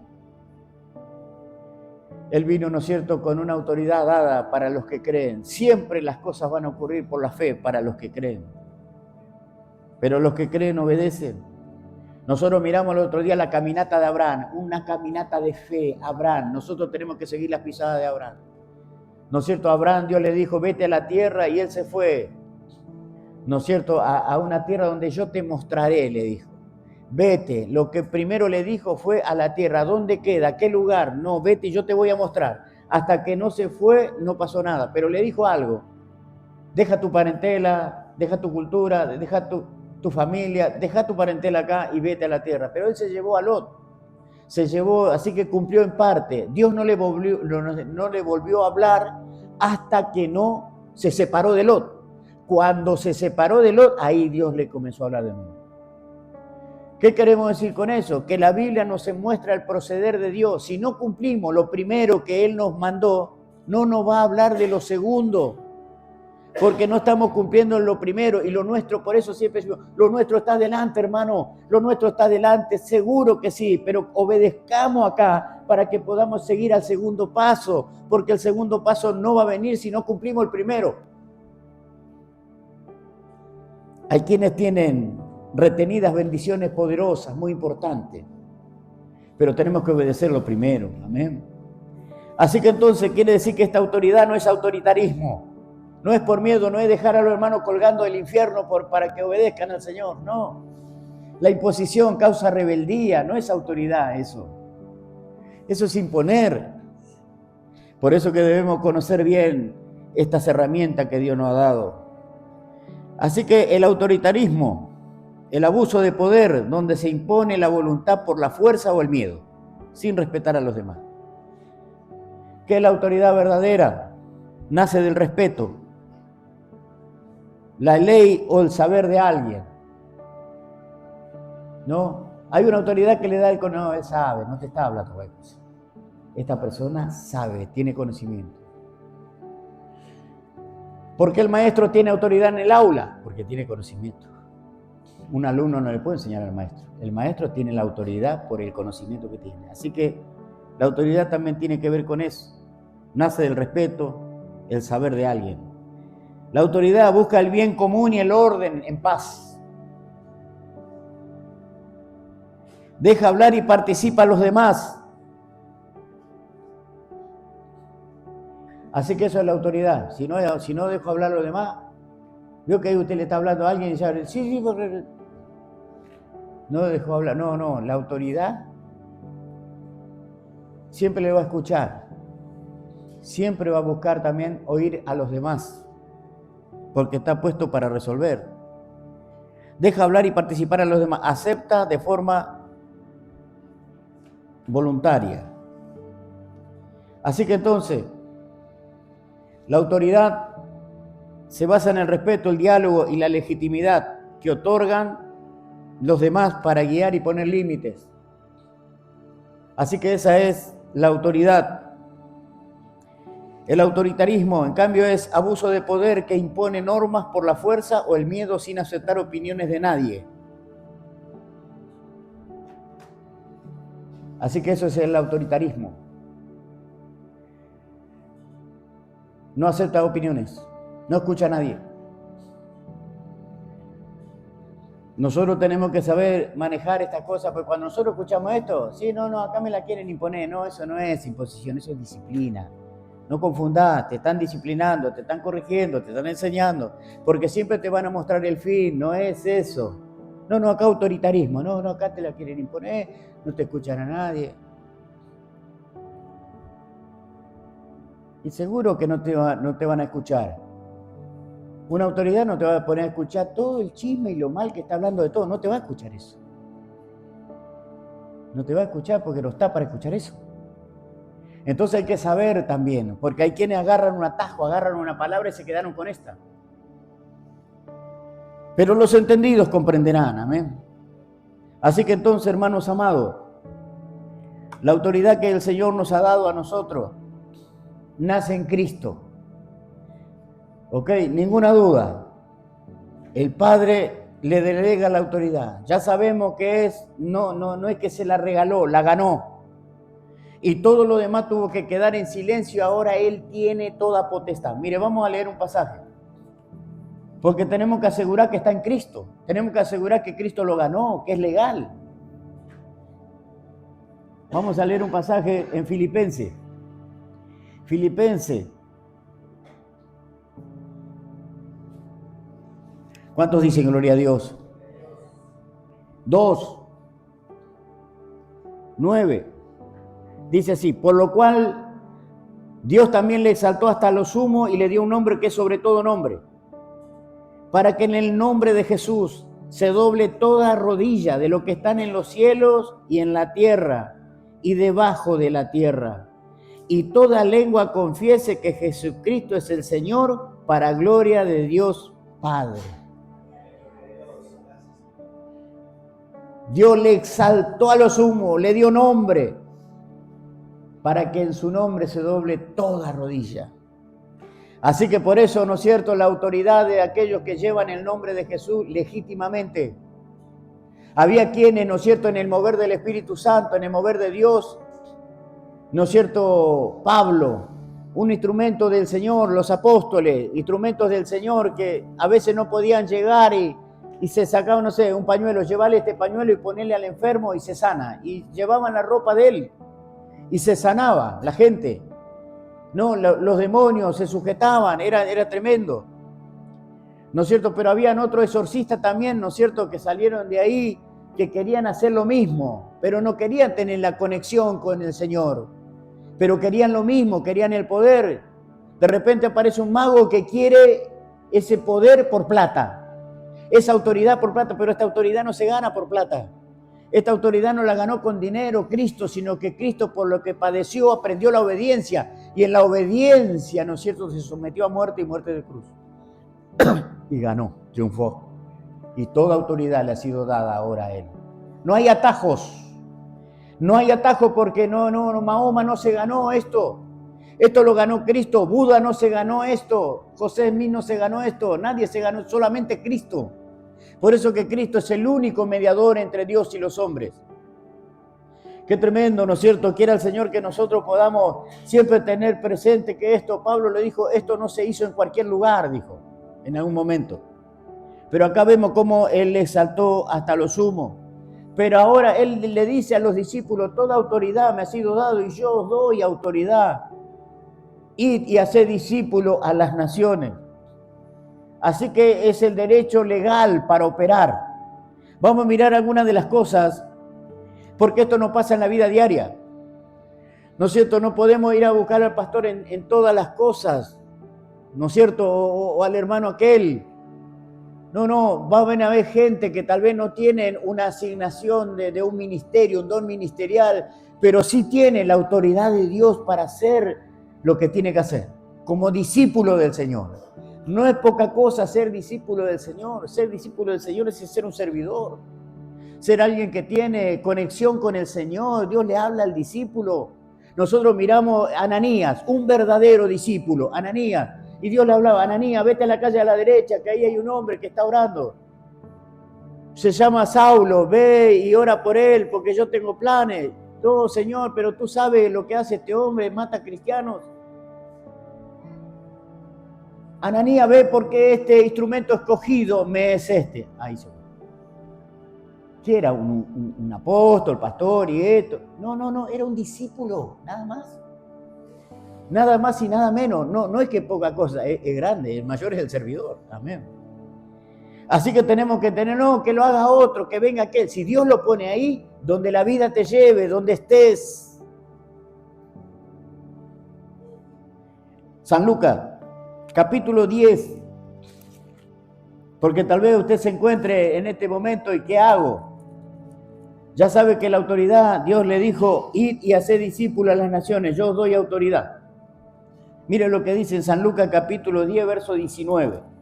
Él vino, ¿no es cierto?, con una autoridad dada para los que creen. Siempre las cosas van a ocurrir por la fe para los que creen. Pero los que creen obedecen. Nosotros miramos el otro día la caminata de Abraham, una caminata de fe, Abraham. Nosotros tenemos que seguir las pisadas de Abraham. ¿No es cierto? Abraham, Dios le dijo, vete a la tierra, y él se fue. ¿No es cierto? A una tierra donde yo te mostraré, le dijo. Vete. Lo que primero le dijo fue a la tierra. ¿Dónde queda? ¿Qué lugar? No, vete y yo te voy a mostrar. Hasta que no se fue, no pasó nada. Pero le dijo algo. Deja tu parentela, deja tu cultura, deja tu familia, deja tu parentela acá y vete a la tierra. Pero él se llevó a Lot. Se llevó, así que cumplió en parte. Dios no le volvió a hablar hasta que no se separó de Lot. Cuando se separó de Lot, ahí Dios le comenzó a hablar de nuevo. ¿Qué queremos decir con eso? Que la Biblia nos muestra el proceder de Dios. Si no cumplimos lo primero que Él nos mandó, no nos va a hablar de lo segundo. Porque no estamos cumpliendo lo primero y lo nuestro, por eso siempre digo, lo nuestro está adelante, hermano, lo nuestro está adelante, seguro que sí, pero obedezcamos acá para que podamos seguir al segundo paso, porque el segundo paso no va a venir si no cumplimos el primero. Hay quienes tienen retenidas bendiciones poderosas, muy importantes, pero tenemos que obedecer lo primero, amén. Así que entonces quiere decir que esta autoridad no es autoritarismo. No es por miedo, no es dejar a los hermanos colgando del infierno para que obedezcan al Señor, no. La imposición causa rebeldía, no es autoridad eso. Eso es imponer. Por eso que debemos conocer bien estas herramientas que Dios nos ha dado. Así que el autoritarismo, el abuso de poder, donde se impone la voluntad por la fuerza o el miedo, sin respetar a los demás. ¿Qué es la autoridad verdadera? Nace del respeto. La ley o el saber de alguien. ¿No? Hay una autoridad que le da no, él sabe, no te está hablando. Esta persona sabe, tiene conocimiento. ¿Por qué el maestro tiene autoridad en el aula? Porque tiene conocimiento. Un alumno no le puede enseñar al maestro. El maestro tiene la autoridad por el conocimiento que tiene. Así que la autoridad también tiene que ver con eso. Nace del respeto, el saber de alguien. La autoridad busca el bien común y el orden en paz. Deja hablar y participa a los demás. Así que eso es la autoridad. Si no dejo hablar a los demás, Veo que ahí usted le está hablando a alguien y dice, sí, no dejó hablar. No, la autoridad siempre le va a escuchar. Siempre va a buscar también oír a los demás, porque está puesto para resolver. Deja hablar y participar a los demás. Acepta de forma voluntaria. Así que entonces, la autoridad se basa en el respeto, el diálogo y la legitimidad que otorgan los demás para guiar y poner límites. Así que esa es la autoridad. El autoritarismo, en cambio, es abuso de poder que impone normas por la fuerza o el miedo sin aceptar opiniones de nadie. Así que eso es el autoritarismo. No acepta opiniones, no escucha a nadie. Nosotros tenemos que saber manejar estas cosas, porque cuando nosotros escuchamos esto, sí, no, acá me la quieren imponer. No, eso no es imposición, eso es disciplina. No confundás, te están disciplinando, te están corrigiendo, te están enseñando, porque siempre te van a mostrar el fin, no es eso. No, acá autoritarismo, no, acá te la quieren imponer, no te escuchan a nadie. Y seguro que no te van a escuchar. Una autoridad no te va a poner a escuchar todo el chisme y lo mal que está hablando de todo, no te va a escuchar eso. No te va a escuchar porque no está para escuchar eso. Entonces hay que saber también, porque hay quienes agarran un atajo, agarran una palabra y se quedaron con esta. Pero los entendidos comprenderán, amén. Así que entonces, hermanos amados, la autoridad que el Señor nos ha dado a nosotros nace en Cristo. ¿Ok? Ninguna duda. El Padre le delega la autoridad. Ya sabemos que no es que se la regaló, la ganó. Y todo lo demás tuvo que quedar en silencio. Ahora Él tiene toda potestad. Mire, vamos a leer un pasaje. Porque tenemos que asegurar que está en Cristo. Tenemos que asegurar que Cristo lo ganó, que es legal. Vamos a leer un pasaje en Filipenses. Filipenses. ¿Cuántos dicen gloria a Dios? 2:9. Dice así, por lo cual Dios también le exaltó hasta lo sumo y le dio un nombre que es sobre todo nombre, para que en el nombre de Jesús se doble toda rodilla de lo que están en los cielos y en la tierra y debajo de la tierra, y toda lengua confiese que Jesucristo es el Señor, para gloria de Dios Padre. Dios le exaltó a lo sumo, le dio nombre, para que en su nombre se doble toda rodilla. Así que por eso, ¿no es cierto?, la autoridad de aquellos que llevan el nombre de Jesús legítimamente. Había quienes, ¿no es cierto?, en el mover del Espíritu Santo, en el mover de Dios, ¿no es cierto?, Pablo, un instrumento del Señor, los apóstoles, instrumentos del Señor que a veces no podían llegar y se sacaban, no sé, un pañuelo, llevarle este pañuelo y ponerle al enfermo y se sana. Y llevaban la ropa de él y se sanaba la gente. No, los demonios se sujetaban, era tremendo. ¿No es cierto? Pero habían otros exorcistas también, ¿no es cierto?, que salieron de ahí, que querían hacer lo mismo, pero no querían tener la conexión con el Señor. Pero querían lo mismo, querían el poder. De repente aparece un mago que quiere ese poder por plata, esa autoridad por plata, pero esta autoridad no se gana por plata. Esta autoridad no la ganó con dinero Cristo, sino que Cristo, por lo que padeció, aprendió la obediencia. Y en la obediencia, ¿no es cierto?, se sometió a muerte y muerte de cruz. Y ganó, triunfó. Y toda autoridad le ha sido dada ahora a él. No hay atajos. No hay atajos porque Mahoma no se ganó esto. Esto lo ganó Cristo. Buda no se ganó esto. José Smith no se ganó esto. Nadie se ganó, solamente Cristo. Por eso que Cristo es el único mediador entre Dios y los hombres. Qué tremendo, ¿no es cierto? Quiera el Señor que nosotros podamos siempre tener presente que esto, Pablo le dijo, esto no se hizo en cualquier lugar, dijo, en algún momento. Pero acá vemos cómo Él le exaltó hasta lo sumo. Pero ahora Él le dice a los discípulos, toda autoridad me ha sido dado y yo os doy autoridad. Id y haced discípulos a las naciones. Así que es el derecho legal para operar. Vamos a mirar algunas de las cosas, porque esto no pasa en la vida diaria. ¿No es cierto? No podemos ir a buscar al pastor en todas las cosas, ¿no es cierto? O al hermano aquel. No, va a haber gente que tal vez no tienen una asignación de un ministerio, un don ministerial, pero sí tiene la autoridad de Dios para hacer lo que tiene que hacer, como discípulo del Señor. No es poca cosa ser discípulo del Señor. Ser discípulo del Señor es ser un servidor, ser alguien que tiene conexión con el Señor. Dios le habla al discípulo. Nosotros miramos a Ananías, un verdadero discípulo, Ananías, y Dios le hablaba: Ananías, vete a la calle a la derecha, que ahí hay un hombre que está orando. Se llama Saulo, ve y ora por él, porque yo tengo planes. No, Señor, pero tú sabes lo que hace este hombre, mata cristianos. Ananías, ve porque este instrumento escogido me es este. Ahí se ve. ¿Qué era? ¿Un apóstol, pastor y esto? No, era un discípulo, nada más. Nada más y nada menos. No es que poca cosa, es grande, el mayor es el servidor. Amén. Así que tenemos que tener, no, que lo haga otro, que venga aquel. Si Dios lo pone ahí, donde la vida te lleve, donde estés. San Lucas, capítulo 10. Porque tal vez usted se encuentre en este momento y ¿qué hago? Ya sabe que la autoridad, Dios le dijo: id y haced discípulos a las naciones, yo os doy autoridad. Mire lo que dice en San Lucas capítulo 10, verso 19.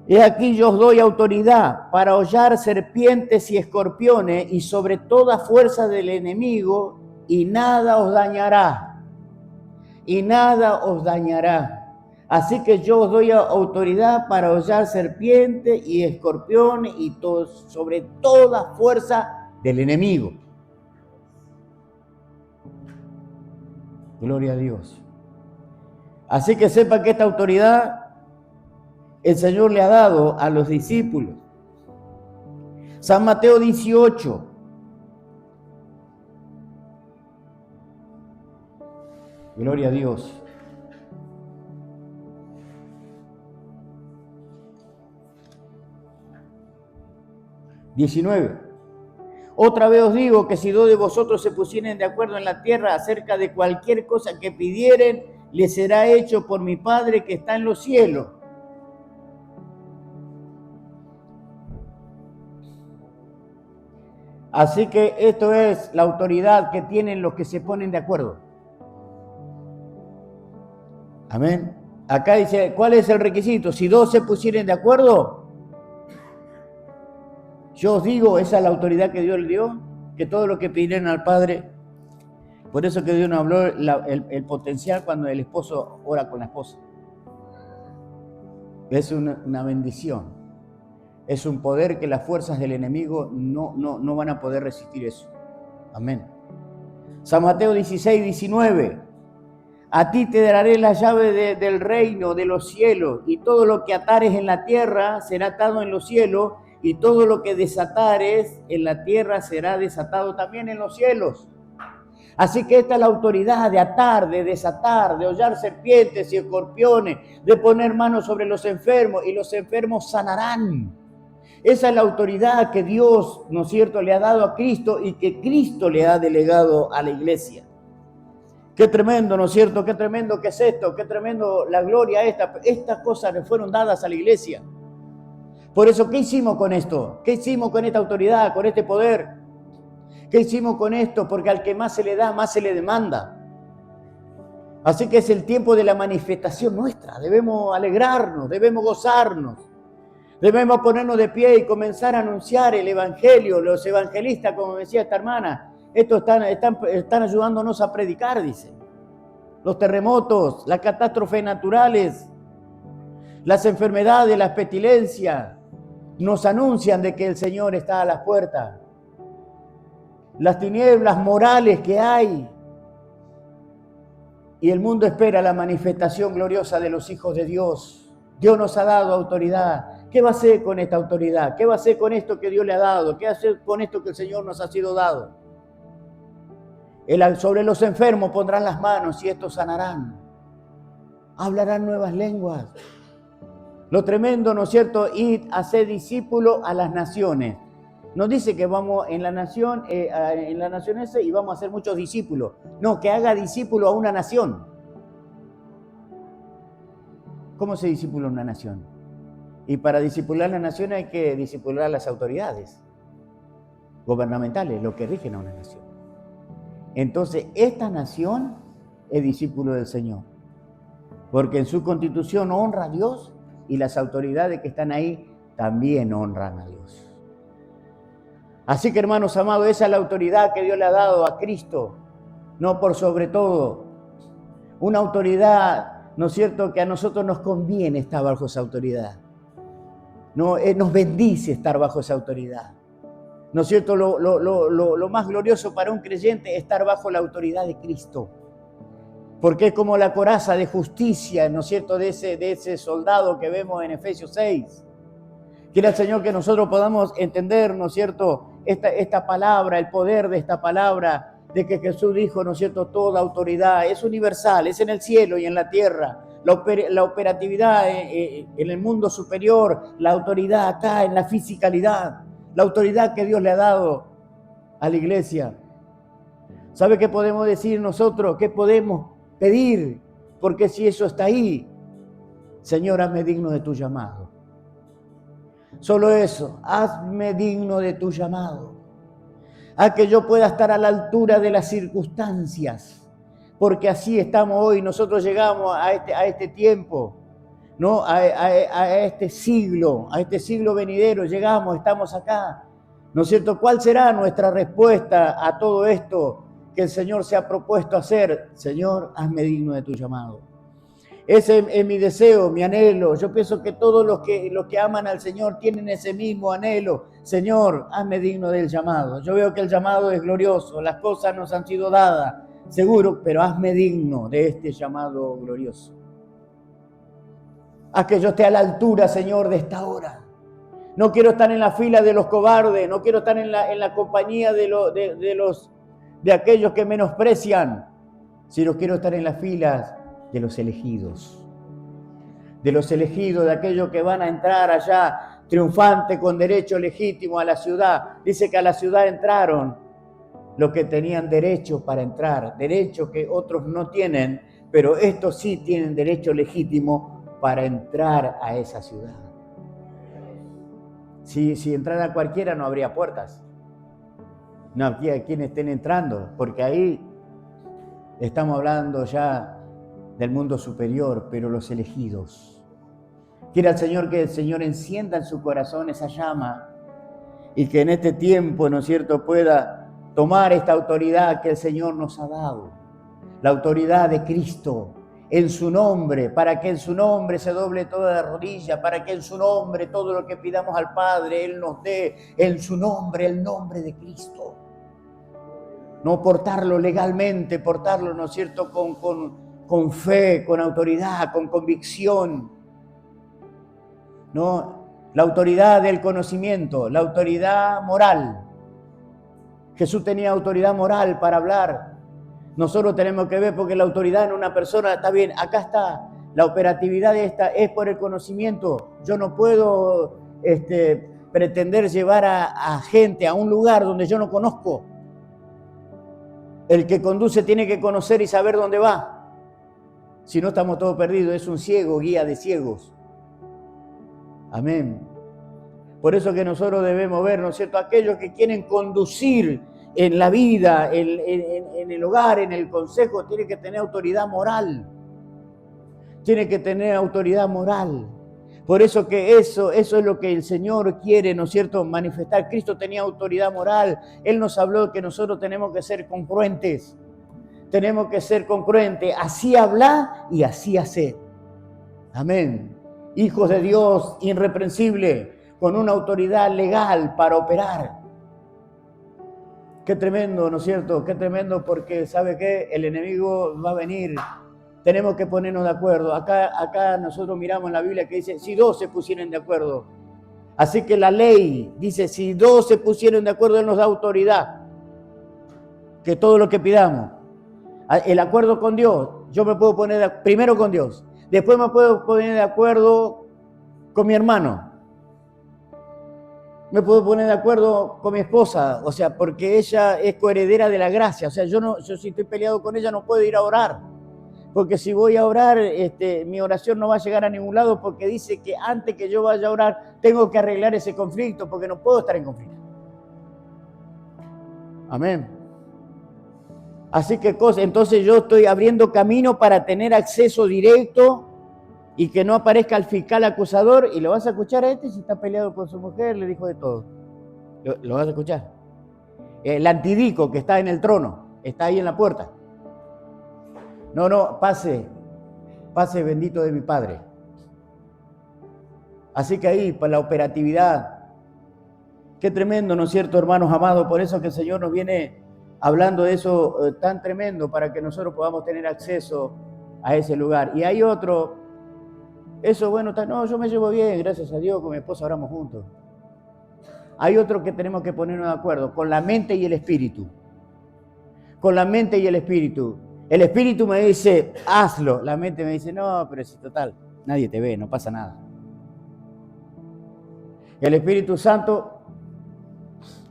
He aquí yo os doy autoridad para hollar serpientes y escorpiones y sobre toda fuerza del enemigo, y nada os dañará. Y nada os dañará. Así que yo os doy autoridad para hollar serpientes y escorpiones y sobre toda fuerza del enemigo. Gloria a Dios. Así que sepa que esta autoridad el Señor le ha dado a los discípulos. San Mateo 18. Gloria a Dios. (19) Otra vez os digo que si dos de vosotros se pusieren de acuerdo en la tierra acerca de cualquier cosa que pidieren, les será hecho por mi Padre que está en los cielos. Así que esto es la autoridad que tienen los que se ponen de acuerdo. Amén. Acá dice, ¿cuál es el requisito? Si dos se pusieren de acuerdo, yo os digo, esa es la autoridad que Dios le dio, que todo lo que pidieron al Padre. Por eso que Dios nos habló el potencial cuando el esposo ora con la esposa. Es una bendición. Es un poder que las fuerzas del enemigo no van a poder resistir eso. Amén. San Mateo 16, 19. A ti te daré la llave del reino de los cielos, y todo lo que atares en la tierra será atado en los cielos, y todo lo que desatares en la tierra será desatado también en los cielos. Así que esta es la autoridad de atar, de desatar, de hollar serpientes y escorpiones, de poner manos sobre los enfermos y los enfermos sanarán. Esa es la autoridad que Dios, ¿no es cierto?, le ha dado a Cristo y que Cristo le ha delegado a la iglesia. Qué tremendo, ¿no es cierto? Qué tremendo que es esto, qué tremendo la gloria esta. Estas cosas le fueron dadas a la iglesia. Por eso, ¿qué hicimos con esto? ¿Qué hicimos con esta autoridad, con este poder? ¿Qué hicimos con esto? Porque al que más se le da, más se le demanda. Así que es el tiempo de la manifestación nuestra. Debemos alegrarnos, debemos gozarnos. Debemos ponernos de pie y comenzar a anunciar el evangelio. Los evangelistas, como decía esta hermana, estos están ayudándonos a predicar, dice. Los terremotos, las catástrofes naturales, las enfermedades, las pestilencias, nos anuncian de que el Señor está a las puertas. Las tinieblas morales que hay. Y el mundo espera la manifestación gloriosa de los hijos de Dios. Dios nos ha dado autoridad. ¿Qué va a hacer con esta autoridad? ¿Qué va a hacer con esto que Dios le ha dado? ¿Qué va a hacer con esto que el Señor nos ha sido dado? Sobre los enfermos pondrán las manos y estos sanarán. hablarán nuevas lenguas. Lo tremendo, ¿no es cierto? Id, haced discípulos a las naciones. No dice que vamos en la nación esa y vamos a hacer muchos discípulos. No, que haga discípulo a una nación. ¿Cómo se discipula una nación? Y para discipular la nación hay que discipular a las autoridades gubernamentales, lo que rigen a una nación. Entonces, esta nación es discípulo del Señor, porque en su constitución honra a Dios y las autoridades que están ahí también honran a Dios. Así que, hermanos amados, esa es la autoridad que Dios le ha dado a Cristo, no por sobre todo. Una autoridad, ¿no es cierto?, que a nosotros nos conviene estar bajo esa autoridad. No, nos bendice estar bajo esa autoridad. ¿No es cierto? Lo más glorioso para un creyente es estar bajo la autoridad de Cristo. Porque es como la coraza de justicia, ¿no es cierto?, de ese soldado que vemos en Efesios 6. Quiera el Señor que nosotros podamos entender, ¿no es cierto?, esta palabra, el poder de esta palabra, de que Jesús dijo, ¿no es cierto?, toda autoridad es universal, es en el cielo y en la tierra. La operatividad en el mundo superior, la autoridad acá en la fisicalidad, la autoridad que Dios le ha dado a la iglesia. ¿Sabe qué podemos decir nosotros? ¿Qué podemos pedir? Porque si eso está ahí, Señor, hazme digno de tu llamado. Solo eso, hazme digno de tu llamado. A que yo pueda estar a la altura de las circunstancias. Porque así estamos hoy, nosotros llegamos a este tiempo, ¿no? A este siglo venidero, llegamos, estamos acá, ¿no es cierto? ¿Cuál será nuestra respuesta a todo esto que el Señor se ha propuesto hacer? Señor, hazme digno de tu llamado. Ese es mi deseo, mi anhelo. Yo pienso que todos los que aman al Señor tienen ese mismo anhelo. Señor, hazme digno del llamado. Yo veo que el llamado es glorioso, las cosas nos han sido dadas, seguro, pero hazme digno de este llamado glorioso. Haz que yo esté a la altura, Señor, de esta hora. No quiero estar en la fila de los cobardes, no quiero estar en la compañía de aquellos que menosprecian, sino quiero estar en las filas de los elegidos. De los elegidos, de aquellos que van a entrar allá triunfante con derecho legítimo a la ciudad. Dice que a la ciudad entraron los que tenían derecho para entrar, derecho que otros no tienen, pero estos sí tienen derecho legítimo para entrar a esa ciudad. Si entrara cualquiera no habría puertas, no habría quienes estén entrando, porque ahí estamos hablando ya del mundo superior, pero los elegidos. Quiera el Señor que el Señor encienda en su corazón esa llama y que en este tiempo, ¿no es cierto?, pueda tomar esta autoridad que el Señor nos ha dado, la autoridad de Cristo, en su nombre, para que en su nombre se doble toda rodilla, para que en su nombre todo lo que pidamos al Padre, Él nos dé en su nombre, el nombre de Cristo. No portarlo legalmente, portarlo, ¿no es cierto?, con fe, con autoridad, con convicción. No, la autoridad del conocimiento, la autoridad moral. Jesús tenía autoridad moral para hablar. Nosotros tenemos que ver, porque la autoridad en una persona está bien. Acá está, la operatividad de esta es por el conocimiento. Yo no puedo pretender llevar a gente a un lugar donde yo no conozco. El que conduce tiene que conocer y saber dónde va. Si no, estamos todos perdidos. Es un ciego, guía de ciegos. Amén. Por eso que nosotros debemos ver, ¿no es cierto?, aquellos que quieren conducir en la vida, en el hogar, en el consejo, tienen que tener autoridad moral. Tienen que tener autoridad moral. Por eso que eso es lo que el Señor quiere, ¿no es cierto?, manifestar. Cristo tenía autoridad moral. Él nos habló de que nosotros tenemos que ser congruentes. Tenemos que ser congruentes. Así hablar y así hacer. Amén. Hijos de Dios, irreprensibles, con una autoridad legal para operar. Qué tremendo, ¿no es cierto? Qué tremendo, porque ¿sabe qué? El enemigo va a venir. Tenemos que ponernos de acuerdo. Acá nosotros miramos en la Biblia que dice, si dos se pusieran de acuerdo. Así que la ley dice, si dos se pusieron de acuerdo, Él nos da autoridad. Que todo lo que pidamos. El acuerdo con Dios, yo me puedo poner primero con Dios. Después me puedo poner de acuerdo con mi hermano. Me puedo poner de acuerdo con mi esposa, o sea, porque ella es coheredera de la gracia. O sea, yo si estoy peleado con ella no puedo ir a orar. Porque si voy a orar, mi oración no va a llegar a ningún lado, porque dice que antes que yo vaya a orar, tengo que arreglar ese conflicto, porque no puedo estar en conflicto. Amén. Así que entonces yo estoy abriendo camino para tener acceso directo y que no aparezca el fiscal acusador. Y lo vas a escuchar a si está peleado con su mujer, le dijo de todo. Lo vas a escuchar. El antidico que está en el trono, está ahí en la puerta. No, pase bendito de mi Padre. Así que ahí, para la operatividad, qué tremendo, ¿no es cierto, hermanos amados? Por eso que el Señor nos viene hablando de eso tan tremendo, para que nosotros podamos tener acceso a ese lugar. Y hay otro, eso bueno, no, yo me llevo bien, gracias a Dios, con mi esposa oramos juntos. Hay otro que tenemos que ponernos de acuerdo, con la mente y el espíritu. Con la mente y el espíritu. El espíritu me dice, hazlo. La mente me dice, no, pero si total, nadie te ve, no pasa nada. El Espíritu Santo,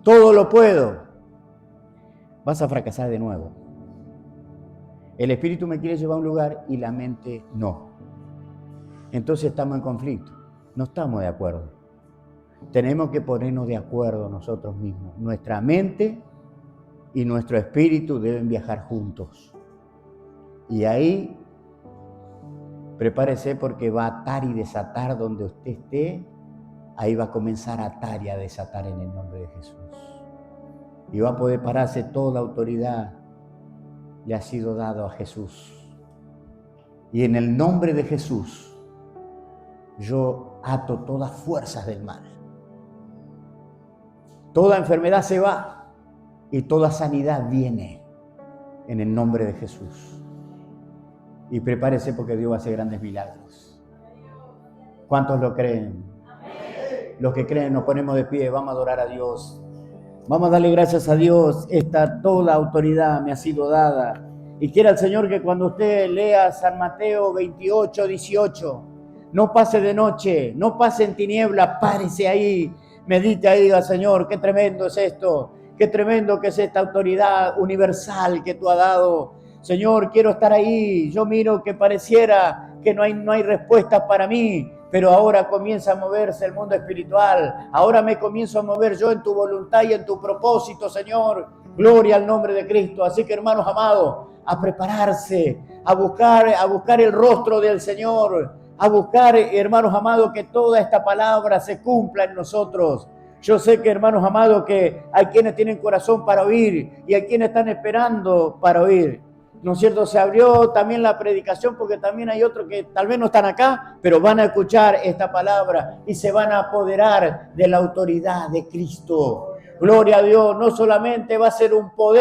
todo lo puedo. Vas a fracasar de nuevo. El espíritu me quiere llevar a un lugar y la mente no. Entonces estamos en conflicto. No estamos de acuerdo. Tenemos que ponernos de acuerdo nosotros mismos. Nuestra mente y nuestro espíritu deben viajar juntos. Y ahí, prepárese, porque va a atar y desatar donde usted esté. Ahí va a comenzar a atar y a desatar en el nombre de Jesús. Y va a poder pararse. Toda autoridad le ha sido dado a Jesús. Y en el nombre de Jesús, yo ato todas fuerzas del mal. Toda enfermedad se va y toda sanidad viene en el nombre de Jesús. Y prepárese, porque Dios va a hacer grandes milagros. ¿Cuántos lo creen? Amén. Los que creen, nos ponemos de pie, vamos a adorar a Dios. Vamos a darle gracias a Dios. Toda autoridad me ha sido dada. Y quiera el Señor que cuando usted lea San Mateo 28, 18, no pase de noche, no pase en tinieblas, párese ahí, medite ahí, diga, Señor, qué tremendo es esto, qué tremendo que es esta autoridad universal que tú has dado. Señor, quiero estar ahí. Yo miro que pareciera que no hay respuesta para mí, pero ahora comienza a moverse el mundo espiritual. Ahora me comienzo a mover yo en tu voluntad y en tu propósito, Señor. Gloria al nombre de Cristo. Así que, hermanos amados, a prepararse, a buscar el rostro del Señor, a buscar, hermanos amados, que toda esta palabra se cumpla en nosotros. Yo sé que, hermanos amados, que hay quienes tienen corazón para oír y hay quienes están esperando para oír. ¿No es cierto? Se abrió también la predicación, porque también hay otros que tal vez no están acá, pero van a escuchar esta palabra y se van a apoderar de la autoridad de Cristo. Gloria a Dios, no solamente va a ser un poder